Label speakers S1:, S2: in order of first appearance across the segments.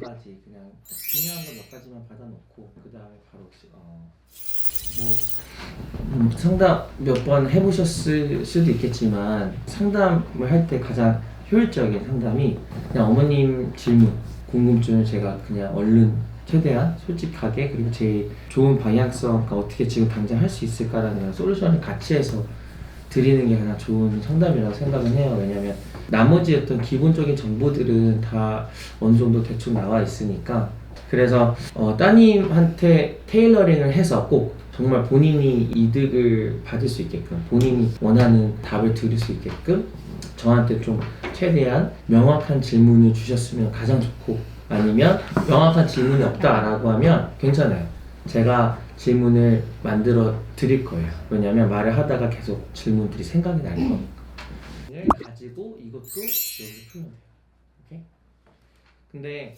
S1: 가지 그냥 중요한 거 몇 가지만 받아놓고 그 다음에 바로 상담 몇 번 해보셨을 수도 있겠지만 상담을 할 때 가장 효율적인 상담이 그냥 어머님 질문, 궁금증을 제가 그냥 얼른 최대한 솔직하게 그리고 제일 좋은 방향성, 그러니까 어떻게 지금 당장 할 수 있을까라는 솔루션을 같이 해서 드리는 게 가장 좋은 상담이라고 생각은 해요. 왜냐면 나머지 어떤 기본적인 정보들은 다 어느 정도 대충 나와 있으니까. 그래서 따님한테 테일러링을 해서 꼭 정말 본인이 이득을 받을 수 있게끔 본인이 원하는 답을 들을 수 있게끔 저한테 좀 최대한 명확한 질문을 주셨으면 가장 좋고, 아니면 명확한 질문이 없다라고 하면 괜찮아요. 제가 질문을 만들어 드릴 거예요. 왜냐면 말을 하다가 계속 질문들이 생각이 날 거니까. 가지고 이것도 여기 풀면 돼요. 오케이? 근데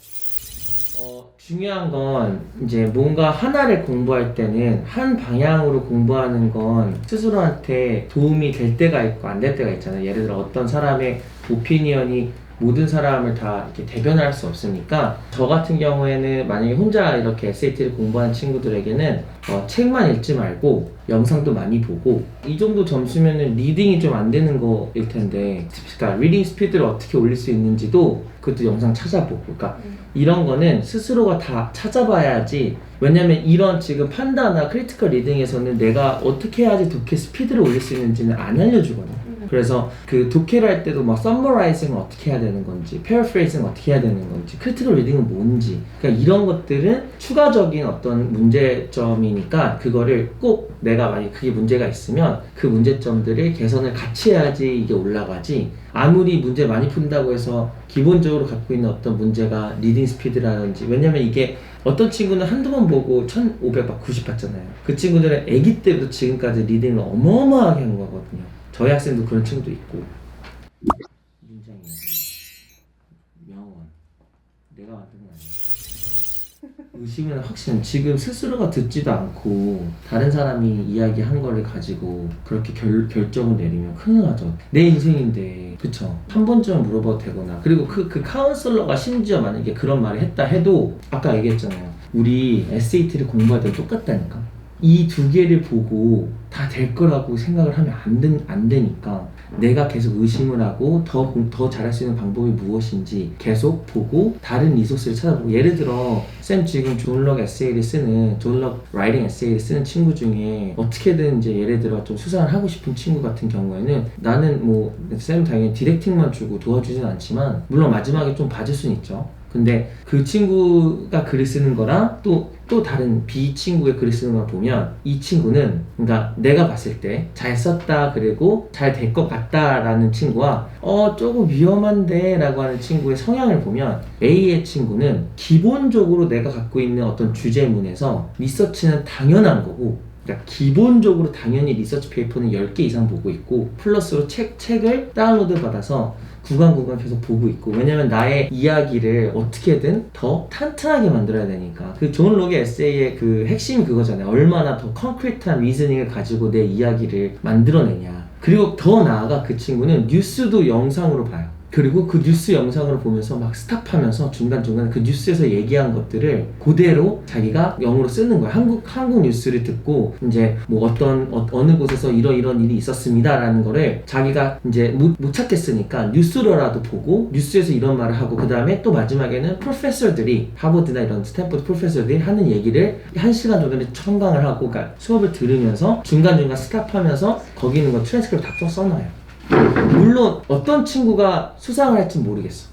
S1: 중요한 건 이제 뭔가 하나를 공부할 때는 한 방향으로 공부하는 건 스스로한테 도움이 될 때가 있고 안 될 때가 있잖아요. 예를 들어 어떤 사람의 오피니언이 모든 사람을 다 이렇게 대변할 수 없으니까, 저 같은 경우에는 만약에 혼자 이렇게 SAT를 공부하는 친구들에게는 책만 읽지 말고 영상도 많이 보고, 이 정도 점수면은 리딩이 좀 안 되는 거일 텐데, 그러니까 리딩 스피드를 어떻게 올릴 수 있는지도 그것도 영상 찾아보고, 그러니까 이런 거는 스스로가 다 찾아봐야지. 왜냐면 이런 지금 판다나 크리티컬 리딩에서는 내가 어떻게 해야지 독해 스피드를 올릴 수 있는지는 안 알려주거든요. 그래서 그 독해를 할 때도 막 서머라이징을 어떻게 해야 되는 건지, 패러프레이징을 어떻게 해야 되는 건지, 크리티컬 리딩은 뭔지, 그러니까 이런 것들은 추가적인 어떤 문제점이니까 그거를 꼭 내가 만약 그게 문제가 있으면 그 문제점들을 개선을 같이 해야지 이게 올라가지, 아무리 문제 많이 푼다고 해서 기본적으로 갖고 있는 어떤 문제가 리딩 스피드라든지, 왜냐면 이게 어떤 친구는 한두 번 보고 1500 막 90 받잖아요. 그 친구들은 아기 때부터 지금까지 리딩을 어마어마하게 한 거거든요. 저희 학생도 그런 친구도 있고. 민장이 명언 내가 만든 거 아니야. 의심은 확신. 지금 스스로가 듣지도 않고 다른 사람이 이야기한 거를 가지고 그렇게 결정을 내리면 큰일 나죠. 내 인생인데, 그쵸? 한 번쯤은 물어봐도 되거나, 그리고 그 카운슬러가 심지어 만약에 그런 말을 했다 해도 아까 얘기했잖아요. 우리 SAT를 공부할 때 똑같다니까. 이 두 개를 보고 다 될 거라고 생각을 하면 안 되니까, 내가 계속 의심을 하고 더 잘할 수 있는 방법이 무엇인지 계속 보고 다른 리소스를 찾아보고. 예를 들어 쌤 지금 존럭 에세이를 쓰는, 존럭 라이팅 에세이를 쓰는 친구 중에 어떻게든 이제 예를 들어 좀 수상을 하고 싶은 친구 같은 경우에는, 나는 뭐 쌤 당연히 디렉팅만 주고 도와주진 않지만 물론 마지막에 좀 봐줄 수는 있죠. 근데 그 친구가 글을 쓰는 거랑 또 다른 B 친구의 글을 쓰는 걸 보면, 이 친구는, 그러니까 내가 봤을 때 잘 썼다 그리고 잘 될 것 같다 라는 친구와 조금 위험한데 라고 하는 친구의 성향을 보면, A의 친구는 기본적으로 내가 갖고 있는 어떤 주제문에서 리서치는 당연한 거고, 그러니까 기본적으로 당연히 리서치 페이퍼는 10개 이상 보고 있고, 플러스로 책을 다운로드 받아서 구간 계속 보고 있고. 왜냐면 나의 이야기를 어떻게든 더 탄탄하게 만들어야 되니까. 그 존 록의 에세이의 그 핵심이 그거잖아요. 얼마나 더 콘크리트한 리즈닝을 가지고 내 이야기를 만들어내냐. 그리고 더 나아가 그 친구는 뉴스도 영상으로 봐요. 그리고 그 뉴스 영상을 보면서 막 스탑하면서 중간중간 그 뉴스에서 얘기한 것들을 그대로 자기가 영어로 쓰는 거야. 한국 뉴스를 듣고 이제 뭐 어느 곳에서 이런 일이 있었습니다 라는 거를 자기가 이제 못 찾겠으니까 뉴스로라도 보고 뉴스에서 이런 말을 하고, 그 다음에 또 마지막에는 프로페서들이, 하버드나 이런 스탠포드 프로페서들이 하는 얘기를 1시간 정도를 첨강을 하고, 그러니까 수업을 들으면서 중간중간 스탑하면서 거기 있는 거 트랜스크립트 다 써놔요. 물론 어떤 친구가 수상을 할지 모르겠어.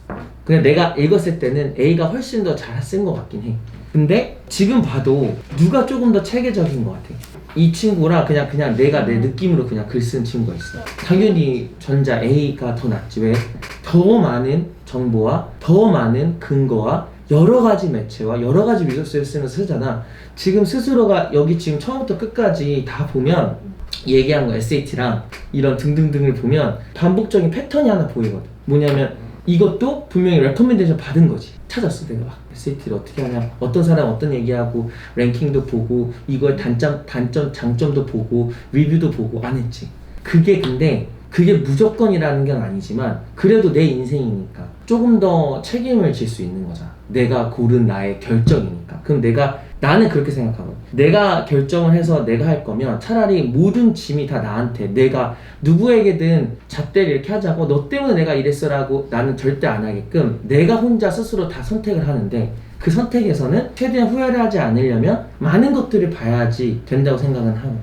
S1: 그냥 내가 읽었을 때는 A가 훨씬 더 잘 쓴 것 같긴 해. 근데 지금 봐도 누가 조금 더 체계적인 것 같아. 이 친구랑 그냥 내가 내 느낌으로 그냥 글 쓴 친구가 있어. 당연히 전자 A가 더 낫지. 왜? 더 많은 정보와 더 많은 근거와 여러 가지 매체와 여러 가지 리소스를 쓰면서 쓰잖아. 지금 스스로가 여기 지금 처음부터 끝까지 다 보면 얘기한 거 SAT랑 이런 등등등을 보면 반복적인 패턴이 하나 보이거든. 뭐냐면 이것도 분명히 레커멘데이션 받은 거지. 찾았어. 내가 막 SAT를 어떻게 하냐, 어떤 사람 어떤 얘기하고 랭킹도 보고 이거의 단점 장점도 보고 리뷰도 보고 안 했지. 근데 그게 무조건이라는 건 아니지만 그래도 내 인생이니까 조금 더 책임을 질 수 있는 거잖아. 내가 고른 나의 결정이니까. 그럼 나는 그렇게 생각하거든. 내가 결정을 해서 내가 할 거면 차라리 모든 짐이 다 나한테, 내가 누구에게든 잣대를 이렇게 하자고 너 때문에 내가 이랬어라고 나는 절대 안 하게끔 내가 혼자 스스로 다 선택을 하는데, 그 선택에서는 최대한 후회를 하지 않으려면 많은 것들을 봐야지 된다고 생각은 하고.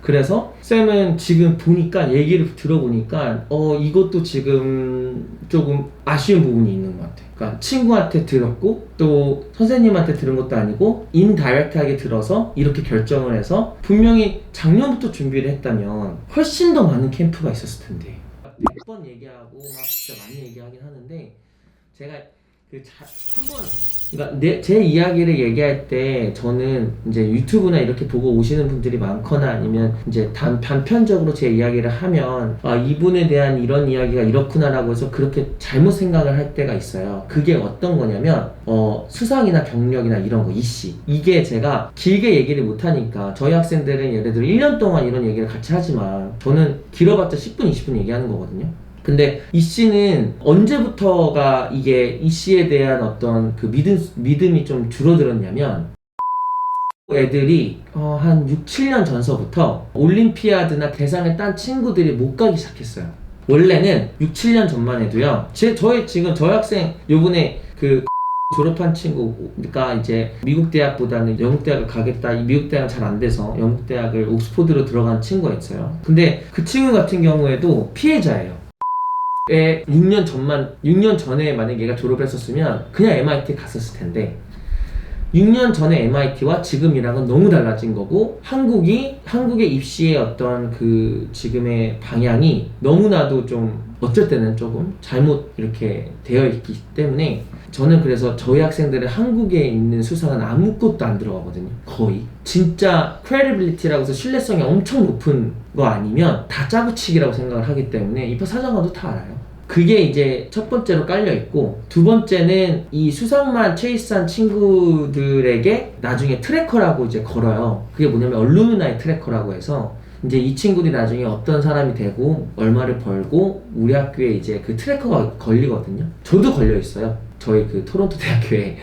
S1: 그래서 쌤은 지금 보니까, 얘기를 들어보니까 이것도 지금 조금 아쉬운 부분이 있는 것 같아요. 그러니까 친구한테 들었고 또 선생님한테 들은 것도 아니고 인다이렉트하게 들어서 이렇게 결정을 해서, 분명히 작년부터 준비를 했다면 훨씬 더 많은 캠프가 있었을 텐데. 100번 얘기하고 막 진짜 많이 얘기하긴 하는데, 제가 한번, 그러니까 제 이야기를 얘기할 때 저는 이제 유튜브나 이렇게 보고 오시는 분들이 많거나 아니면 이제 단편적으로 제 이야기를 하면 이분에 대한 이런 이야기가 이렇구나라고 해서 그렇게 잘못 생각을 할 때가 있어요. 그게 어떤 거냐면 수상이나 경력이나 이런 거, 이게 제가 길게 얘기를 못하니까, 저희 학생들은 예를 들어 1년 동안 이런 얘기를 같이 하지만 저는 길어봤자 10분 20분 얘기하는 거거든요. 근데 이씨는 언제부터가 이게 이씨에 대한 어떤 그 믿음이 좀 줄어들었냐면, 애들이 한 6, 7년 전서부터 올림피아드나 대상을 딴 친구들이 못 가기 시작했어요. 원래는 6, 7년 전만 해도요. 저희 학생 요번에 그 졸업한 친구가 이제 미국 대학보다는 영국 대학을 가겠다. 미국 대학은 잘 안 돼서 영국 대학을 옥스포드로 들어간 친구가 있어요. 근데 그 친구 같은 경우에도 피해자예요. 6년 전에 만약에 얘가 졸업을 했었으면 그냥 MIT 갔었을 텐데, 6년 전에 MIT와 지금이랑은 너무 달라진 거고, 한국의 입시의 어떤 그 지금의 방향이 너무나도 좀 어쩔 때는 조금 잘못 이렇게 되어 있기 때문에, 저는 그래서 저희 학생들은 한국에 있는 수상은 아무것도 안 들어가거든요. 거의 진짜 credibility라고 해서 신뢰성이 엄청 높은 거 아니면 다 짜부치기라고 생각을 하기 때문에 입학 사정관도 다 알아요. 그게 이제 첫 번째로 깔려 있고, 두 번째는 이 수상만 체이스한 친구들에게 나중에 트래커라고 이제 걸어요. 그게 뭐냐면 얼루미나이 트래커라고 해서, 이제 이 친구들이 나중에 어떤 사람이 되고 얼마를 벌고 우리 학교에 이제 그 트래커가 걸리거든요. 저도 걸려 있어요. 저희 그 토론토 대학교에.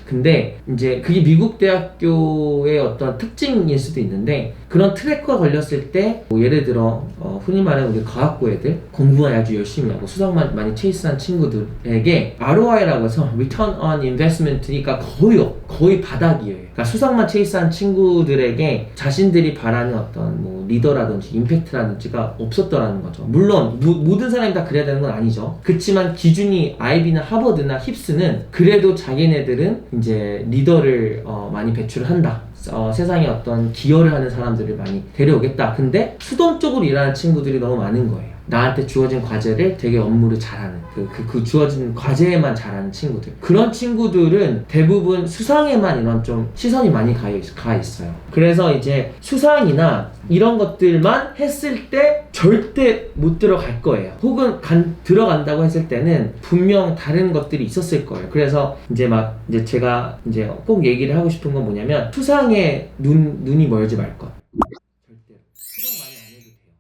S1: 근데 이제 그게 미국 대학교의 어떤 특징일 수도 있는데, 그런 트래커가 걸렸을 때 뭐 예를 들어 흔히 말하는 우리 과학고 애들 공부만 아주 열심히 하고 수상만 많이 체이스한 친구들에게 ROI라고 해서 Return on Investment니까 거의 바닥이에요. 그러니까 수상만 체이스한 친구들에게 자신들이 바라는 어떤 뭐 리더라든지 임팩트라든지가 없었더라는 거죠. 물론 모든 사람이 다 그래야 되는 건 아니죠. 그렇지만 기준이 아이비나 하버드나 힙스는 그래도 자기네들은 이제 리더를 많이 배출을 한다. 세상에 어떤 기여를 하는 사람들을 많이 데려오겠다. 근데 수동적으로 일하는 친구들이 너무 많은 거예요. 나한테 주어진 과제를 되게 업무를 잘하는, 그 주어진 과제에만 잘하는 친구들. 그런 친구들은 대부분 수상에만 이런 좀 시선이 많이 가 있어요. 그래서 이제 수상이나 이런 것들만 했을 때 절대 못 들어갈 거예요. 혹은 들어간다고 했을 때는 분명 다른 것들이 있었을 거예요. 그래서 이제 제가 이제 꼭 얘기를 하고 싶은 건 뭐냐면, 수상에 눈이 멀지 말 것. 절대로. 수상 많이 안 해도 돼요.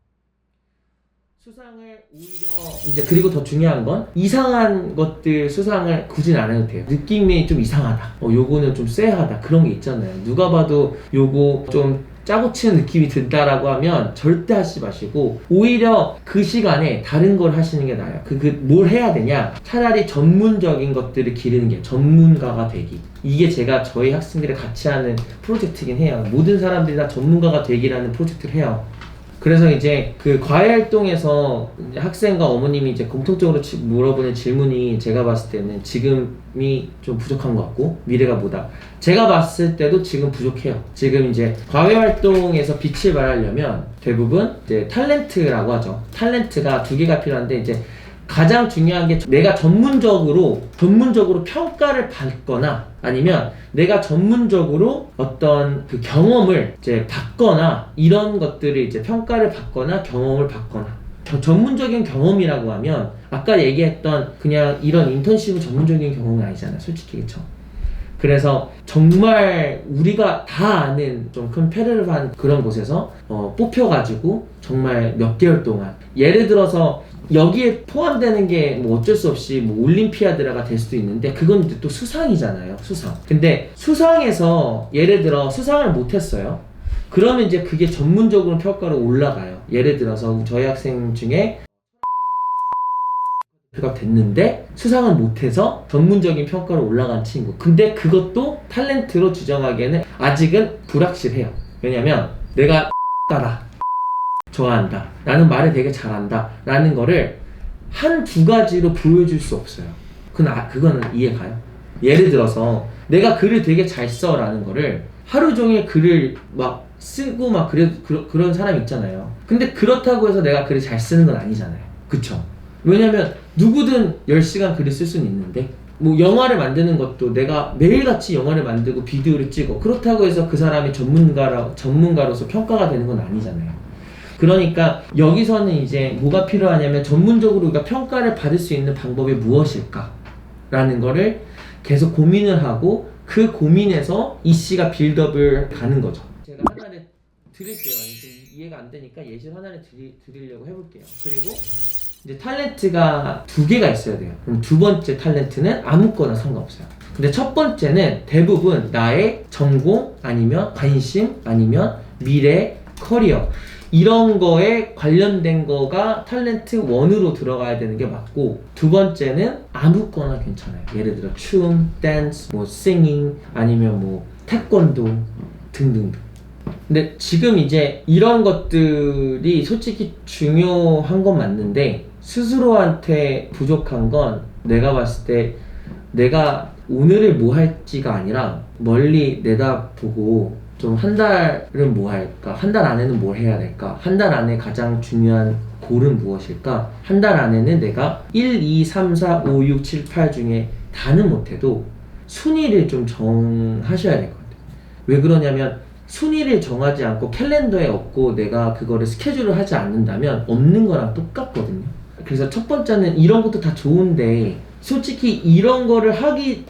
S1: 수상을 오히려 이제, 그리고 더 중요한 건 이상한 것들 수상을 굳이 안 해도 돼요. 느낌이 좀 이상하다. 요거는 좀 쎄하다. 그런 게 있잖아요. 누가 봐도 요거 좀 짜고 치는 느낌이 든다라고 하면 절대 하지 마시고, 오히려 그 시간에 다른 걸 하시는 게 나아요. 뭘 해야 되냐? 차라리 전문적인 것들을 기르는 게, 전문가가 되기. 이게 제가 저희 학생들이 같이 하는 프로젝트긴 해요. 모든 사람들이 다 전문가가 되기라는 프로젝트를 해요. 그래서 이제 그 과외활동에서 학생과 어머님이 이제 공통적으로 물어보는 질문이, 제가 봤을 때는 지금이 좀 부족한 것 같고 미래가 뭐다. 제가 봤을 때도 지금 부족해요. 지금 이제 과외활동에서 빛을 발하려면 대부분 이제 탤런트라고 하죠. 탤런트가 두 개가 필요한데, 이제 가장 중요한 게 내가 전문적으로 평가를 받거나, 아니면 내가 전문적으로 어떤 그 경험을 이제 받거나, 이런 것들을 이제 평가를 받거나 경험을 받거나. 전문적인 경험이라고 하면 아까 얘기했던 그냥 이런 인턴십은 전문적인 경험은 아니잖아요. 솔직히. 그쵸? 그래서 정말 우리가 다 아는 좀 컴패러티브한 그런 곳에서 뽑혀가지고 정말 몇 개월 동안, 예를 들어서 여기에 포함되는 게 뭐 어쩔 수 없이 뭐 올림피아드라가 될 수도 있는데 그건 이제 또 수상이잖아요. 수상. 근데 수상에서 예를 들어 수상을 못했어요. 그러면 이제 그게 전문적으로 평가로 올라가요. 예를 들어서 저희 학생 중에 가 됐는데 수상을 못해서 전문적인 평가로 올라간 친구. 근데 그것도 탤런트로 지정하기에는 아직은 불확실해요. 왜냐면 내가 따라 좋아한다, 나는 말을 되게 잘한다 라는 거를 한 두 가지로 보여줄 수 없어요. 그거는 이해가요? 예를 들어서 내가 글을 되게 잘 써 라는 거를 하루 종일 글을 막 쓰고 막 그런 사람 있잖아요. 근데 그렇다고 해서 내가 글을 잘 쓰는 건 아니잖아요. 그쵸? 왜냐면 누구든 10시간 글을 쓸 수는 있는데 뭐 영화를 만드는 것도 내가 매일같이 영화를 만들고 비디오를 찍어 그렇다고 해서 그 사람이 전문가로서 평가가 되는 건 아니잖아요. 그러니까 여기서는 이제 뭐가 필요하냐면 전문적으로 우리가 평가를 받을 수 있는 방법이 무엇일까 라는 거를 계속 고민을 하고 그 고민에서 이 씨가 빌드업을 가는 거죠. 제가 하나를 드릴게요. 좀 이해가 안 되니까 예시를 하나를 드리려고 해볼게요. 그리고 이제 탤런트가 두 개가 있어야 돼요. 그럼 두 번째 탤런트는 아무거나 상관없어요. 근데 첫 번째는 대부분 나의 전공 아니면 관심 아니면 미래, 커리어 이런 거에 관련된 거가 탤런트 1으로 들어가야 되는 게 맞고 두 번째는 아무거나 괜찮아요. 예를 들어 춤, 댄스, 뭐 싱잉 아니면 뭐 태권도 등등등. 근데 지금 이제 이런 것들이 솔직히 중요한 건 맞는데 스스로한테 부족한 건 내가 봤을 때 내가 오늘을 뭐 할지가 아니라 멀리 내다보고 좀 한 달은 뭐 할까? 한 달 안에는 뭘 해야 될까? 한 달 안에 가장 중요한 골은 무엇일까? 한 달 안에는 내가 1, 2, 3, 4, 5, 6, 7, 8 중에 다는 못해도 순위를 좀 정하셔야 될 것 같아요. 왜 그러냐면 순위를 정하지 않고 캘린더에 없고 내가 그거를 스케줄을 하지 않는다면 없는 거랑 똑같거든요. 그래서 첫 번째는 이런 것도 다 좋은데 솔직히 이런 거를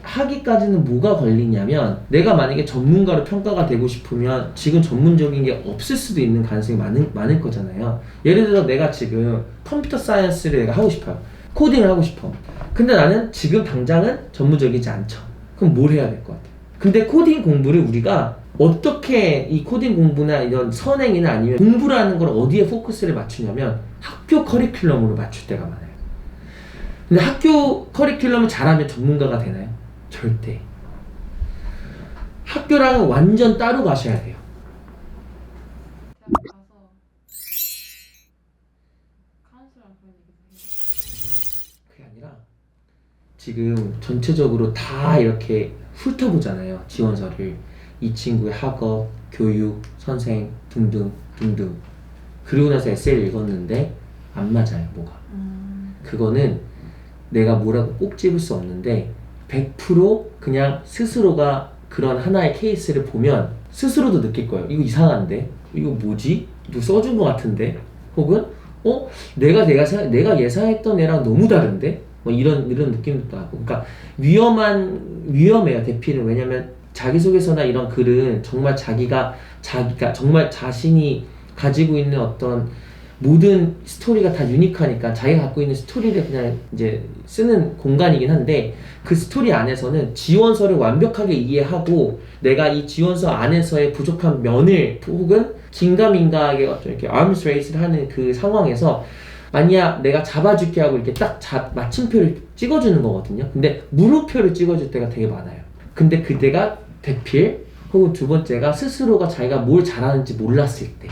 S1: 하기까지는 뭐가 걸리냐면 내가 만약에 전문가로 평가가 되고 싶으면 지금 전문적인 게 없을 수도 있는 가능성이 많을 거잖아요. 예를 들어 내가 지금 컴퓨터 사이언스를 내가 하고 싶어요. 코딩을 하고 싶어. 근데 나는 지금 당장은 전문적이지 않죠. 그럼 뭘 해야 될 것 같아요? 근데 코딩 공부를 우리가 어떻게 이 코딩 공부나 이런 선행이나 아니면 공부라는 걸 어디에 포커스를 맞추냐면 학교 커리큘럼으로 맞출 때가 많아요. 근데 학교 커리큘럼을 잘하면 전문가가 되나요? 절대. 학교랑은 완전 따로 가셔야 돼요. 그게 아니라 지금 전체적으로 다 이렇게 훑어보잖아요. 지원서를. 이 친구의 학업, 교육, 선생 등등 등등. 그리고 나서 에세이를 읽었는데 안 맞아요, 뭐가. 그거는 내가 뭐라고 꼭 집을 수 없는데 100% 그냥 스스로가 그런 하나의 케이스를 보면 스스로도 느낄 거예요. 이거 이상한데? 이거 뭐지? 누구 써준 것 같은데? 혹은 내가 예상했던 애랑 너무 다른데? 뭐 이런 느낌도 나고. 그러니까 위험해요, 대필은. 왜냐면 자기소개서나 이런 글은 정말 자기가 정말 자신이 가지고 있는 어떤 모든 스토리가 다 유니크하니까 자기가 갖고 있는 스토리를 그냥 이제 쓰는 공간이긴 한데 그 스토리 안에서는 지원서를 완벽하게 이해하고 내가 이 지원서 안에서의 부족한 면을 혹은 긴가민가하게 이렇게 arms race를 하는 그 상황에서 아니야 내가 잡아줄게 하고 이렇게 딱 마침표를 찍어주는 거거든요. 근데 물음표를 찍어줄 때가 되게 많아요. 근데 그때가 대필 혹은 두 번째가 스스로가 자기가 뭘 잘하는지 몰랐을 때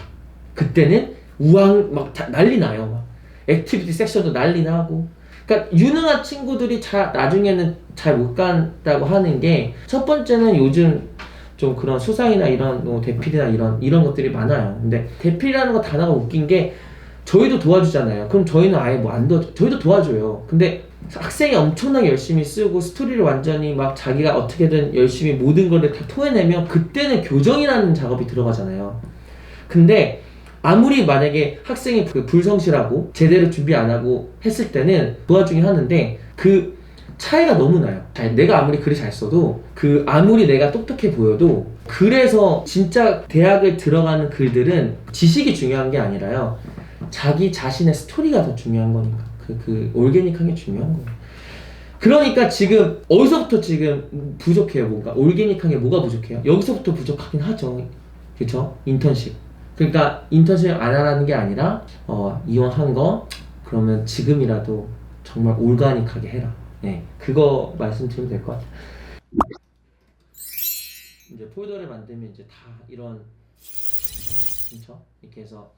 S1: 그때는 우왕 막 난리 나요. 막 액티비티 섹션도 난리 나고. 그러니까 유능한 친구들이 나중에는 잘 못 간다고 하는 게 첫 번째는 요즘 좀 그런 수상이나 이런 뭐 대필이나 이런 것들이 많아요. 근데 대필이라는 거 단어가 웃긴 게 저희도 도와주잖아요. 그럼 저희는 아예 뭐 안 도와줘. 저희도 도와줘요. 근데 학생이 엄청나게 열심히 쓰고 스토리를 완전히 막 자기가 어떻게든 열심히 모든 걸 다 토해내면 그때는 교정이라는 작업이 들어가잖아요. 근데 아무리 만약에 학생이 불성실하고 제대로 준비 안 하고 했을 때는 도와주긴 하는데 그 차이가 너무 나요. 내가 아무리 글을 잘 써도 아무리 내가 똑똑해 보여도 그래서 진짜 대학을 들어가는 글들은 지식이 중요한 게 아니라요. 자기 자신의 스토리가 더 중요한 거니까. 그 올게닉한 게 중요한 거예요. 그러니까 지금 어디서부터 지금 부족해요? 뭔가 올게닉한 게 뭐가 부족해요? 여기서부터 부족하긴 하죠. 그쵸? 인턴십. 그러니까 인턴십 안 하라는 게 아니라 이왕 한 거 그러면 지금이라도 정말 올가닉하게 해라. 네, 그거 말씀드리면 될 것 같아요. 이제 폴더를 만들면 이제 다 이런, 그렇죠? 이렇게 해서.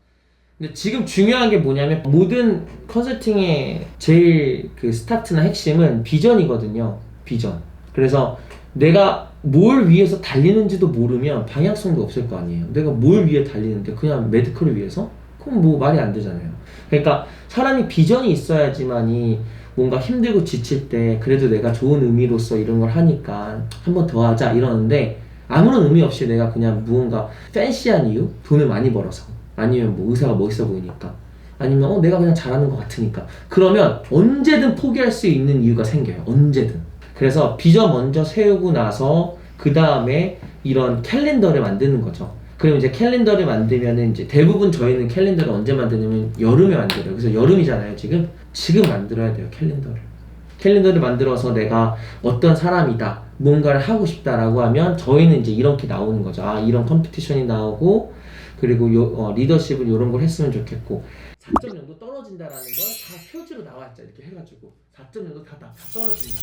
S1: 근데 지금 중요한 게 뭐냐면 모든 컨설팅의 제일 그 스타트나 핵심은 비전이거든요. 비전. 그래서 내가 뭘 위해서 달리는지도 모르면 방향성도 없을 거 아니에요. 내가 뭘 위해 달리는데 그냥 메디컬을 위해서? 그럼 뭐 말이 안 되잖아요. 그러니까 사람이 비전이 있어야지만이 뭔가 힘들고 지칠 때 그래도 내가 좋은 의미로서 이런 걸 하니까 한 번 더 하자 이러는데 아무런 의미 없이 내가 그냥 무언가 팬시한 이유? 돈을 많이 벌어서 아니면 뭐 의사가 멋있어 보이니까 아니면 내가 그냥 잘하는 것 같으니까 그러면 언제든 포기할 수 있는 이유가 생겨요. 언제든. 그래서 비전 먼저 세우고 나서 그 다음에 이런 캘린더를 만드는 거죠. 그럼 이제 캘린더를 만들면은 이제 대부분 저희는 캘린더를 언제 만드냐면 여름에 만들어요. 그래서 여름이잖아요 지금 만들어야 돼요 캘린더를 만들어서 내가 어떤 사람이다 뭔가를 하고 싶다라고 하면 저희는 이제 이렇게 나오는 거죠. 이런 컴피티션이 나오고 그리고 리더십은 이런 걸 했으면 좋겠고 4.0도 떨어진다라는 걸 다 표지로 나와있자 이렇게 해가지고 4.0도 다 떨어진다.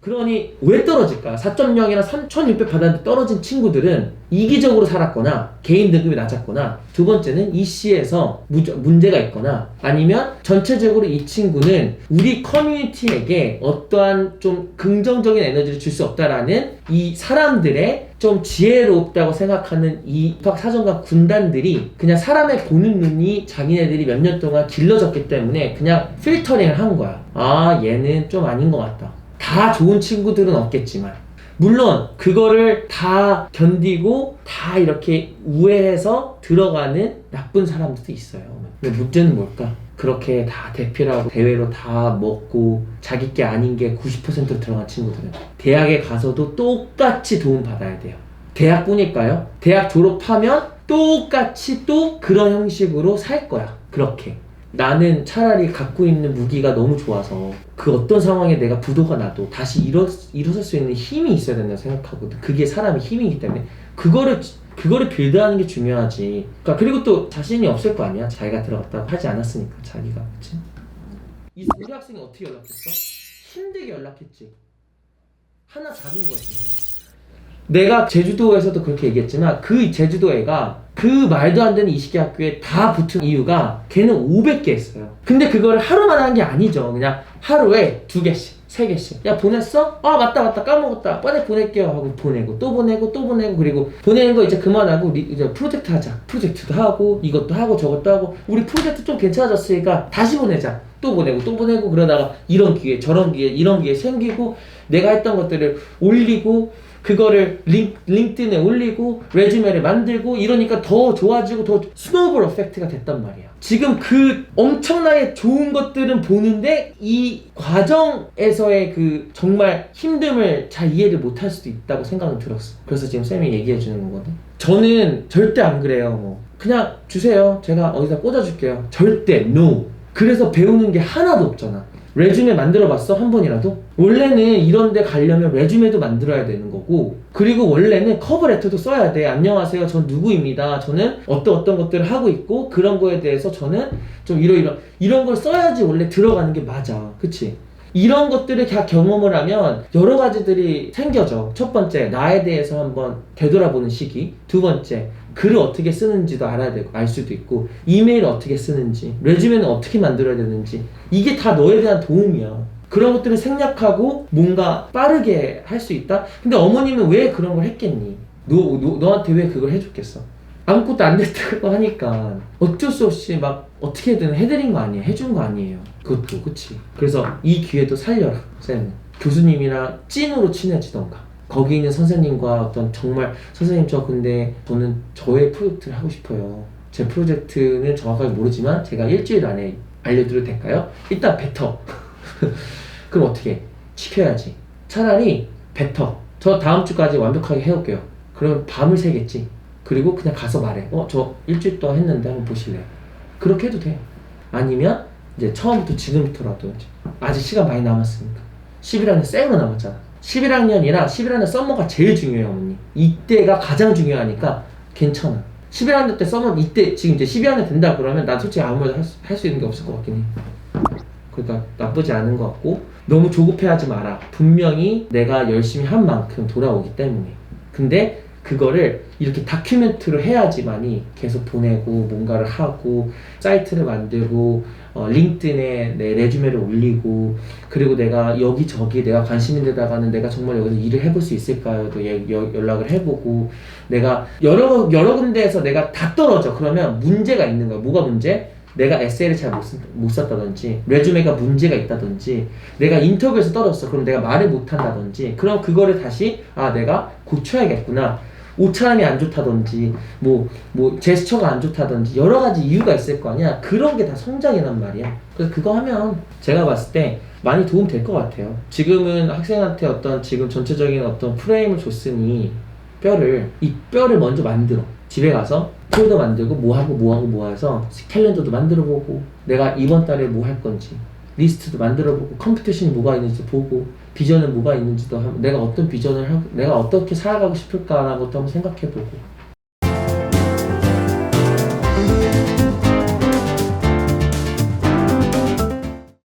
S1: 그러니 왜 떨어질까요? 4.0이나 3,600 받았는데 떨어진 친구들은 이기적으로 살았거나 개인 등급이 낮았거나 두 번째는 EC에서 문제가 있거나 아니면 전체적으로 이 친구는 우리 커뮤니티에게 어떠한 좀 긍정적인 에너지를 줄 수 없다라는 이 사람들의 좀 지혜롭다고 생각하는 이 입학사정관 군단들이 그냥 사람의 보는 눈이 자기네들이 몇 년 동안 길러졌기 때문에 그냥 필터링을 한 거야. 얘는 좀 아닌 것 같다. 다 좋은 친구들은 없겠지만 물론 그거를 다 견디고 다 이렇게 우회해서 들어가는 나쁜 사람들도 있어요. 근데 문제는 뭘까? 그렇게 다 대필하고 대회로 다 먹고 자기 게 아닌 게 90%로 들어간 친구들은 대학에 가서도 똑같이 도움 받아야 돼요. 대학뿐일까요? 대학 졸업하면 똑같이 또 그런 형식으로 살 거야. 그렇게. 나는 차라리 갖고 있는 무기가 너무 좋아서 그 어떤 상황에 내가 부도가 나도 다시 일어설 수 있는 힘이 있어야 된다고 생각하거든. 그게 사람의 힘이기 때문에 그거를 빌드하는 게 중요하지. 그러니까 그리고 또 자신이 없을 거 아니야. 자기가 들어갔다고 하지 않았으니까 자기가. 그치? 우리 학생이 어떻게 연락했어? 힘들게 연락했지. 하나 잡은 거지. 내가 제주도에서도 그렇게 얘기했지만 그 제주도 애가 그 말도 안 되는 이식계 학교에 다 붙은 이유가 걔는 500개 했어요. 근데 그거를 하루만 한 게 아니죠. 그냥 하루에 2개씩 3개씩 야 보냈어? 맞다 까먹었다 빨리 보낼게요 하고 보내고 또 보내고 또 보내고 그리고 보내는 거 이제 그만하고 이제 프로젝트 하자. 프로젝트도 하고 이것도 하고 저것도 하고 우리 프로젝트 좀 괜찮아졌으니까 다시 보내자. 또 보내고 그러다가 이런 기회 저런 기회 이런 기회 생기고 내가 했던 것들을 올리고 그거를 링크드인에 올리고 레주메를 만들고 이러니까 더 좋아지고 더 스노우볼 에펙트가 됐단 말이야. 지금 그 엄청나게 좋은 것들은 보는데 이 과정에서의 그 정말 힘듦을 잘 이해를 못할 수도 있다고 생각은 들었어. 그래서 지금 쌤이 얘기해 주는 거거든. 저는 절대 안 그래요. 그냥 주세요. 제가 어디다 꽂아줄게요. 절대 no. 그래서 배우는 게 하나도 없잖아. 레주메 만들어봤어? 한 번이라도? 원래는 이런 데 가려면 레주메도 만들어야 되는 거고 그리고 원래는 커버레터도 써야 돼. 안녕하세요. 전 누구입니다. 저는 어떤 것들을 하고 있고 그런 거에 대해서 저는 좀 이런 걸 써야지 원래 들어가는 게 맞아. 그치? 이런 것들을 다 경험을 하면 여러 가지들이 생겨져. 첫 번째, 나에 대해서 한번 되돌아보는 시기. 두 번째, 글을 어떻게 쓰는지도 알아야 되고 알 수도 있고 이메일을 어떻게 쓰는지 레주메는 어떻게 만들어야 되는지 이게 다 너에 대한 도움이야. 그런 것들을 생략하고 뭔가 빠르게 할 수 있다? 근데 어머님은 왜 그런 걸 했겠니? 너한테 왜 그걸 해줬겠어? 아무것도 안 됐다고 하니까 어쩔 수 없이 막 어떻게든 해드린 거 아니에요? 해준 거 아니에요? 그것도 그치? 그래서 이 기회도 살려라 쌤은. 교수님이랑 찐으로 친해지던가 거기 있는 선생님과 어떤 정말 선생님 근데 저는 저의 프로젝트를 하고 싶어요. 제 프로젝트는 정확하게 모르지만 제가 일주일 안에 알려드려도 될까요? 일단 뱉어. 그럼 어떻게? 지켜야지. 차라리 뱉어. 저 다음 주까지 완벽하게 해올게요. 그럼 밤을 새겠지. 그리고 그냥 가서 말해. 저 일주일 동안 했는데 한번 보실래요? 그렇게 해도 돼. 아니면 이제 처음부터 지금부터라도 이제 아직 시간 많이 남았으니까 11학년 생으로 남았잖아. 11학년이나 11학년 썸머가 제일 중요해요, 어머니. 이때가 가장 중요하니까 괜찮아. 11학년 때 썸머 이때 지금 이제 12학년 된다 그러면 난 솔직히 아무 말도 할 수 있는 게 없을 것 같긴 해. 그러니까 나쁘지 않은 것 같고 너무 조급해하지 마라. 분명히 내가 열심히 한 만큼 돌아오기 때문에. 근데 그거를 이렇게 다큐멘트로 해야지만이 계속 보내고 뭔가를 하고 사이트를 만들고 링크드인에 내 레주메를 올리고 그리고 내가 여기저기 내가 관심 있는 데다가는 내가 정말 여기서 일을 해볼 수 있을까요도 연락을 해보고 내가 여러 군데에서 내가 다 떨어져. 그러면 문제가 있는 거야. 뭐가 문제? 내가 에세이를 잘 못 썼다든지 레주메가 문제가 있다든지 내가 인터뷰에서 떨어졌어. 그럼 내가 말을 못한다든지 그럼 그거를 다시 내가 고쳐야겠구나. 옷차림이 안 좋다든지 뭐 제스처가 안 좋다든지 여러 가지 이유가 있을 거 아니야. 그런 게 다 성장이란 말이야. 그래서 그거 하면 제가 봤을 때 많이 도움 될 것 같아요. 지금은 학생한테 어떤 지금 전체적인 어떤 프레임을 줬으니 이 뼈를 먼저 만들어. 집에 가서 폴더 만들고 뭐 해서 캘린더도 만들어보고 내가 이번 달에 뭐 할 건지 리스트도 만들어보고 컴퓨테이션이 뭐가 있는지 보고 비전은 뭐가 있는지도 하고 내가 어떤 비전을 하고 내가 어떻게 살아가고 싶을까라는 것도 한번 생각해보고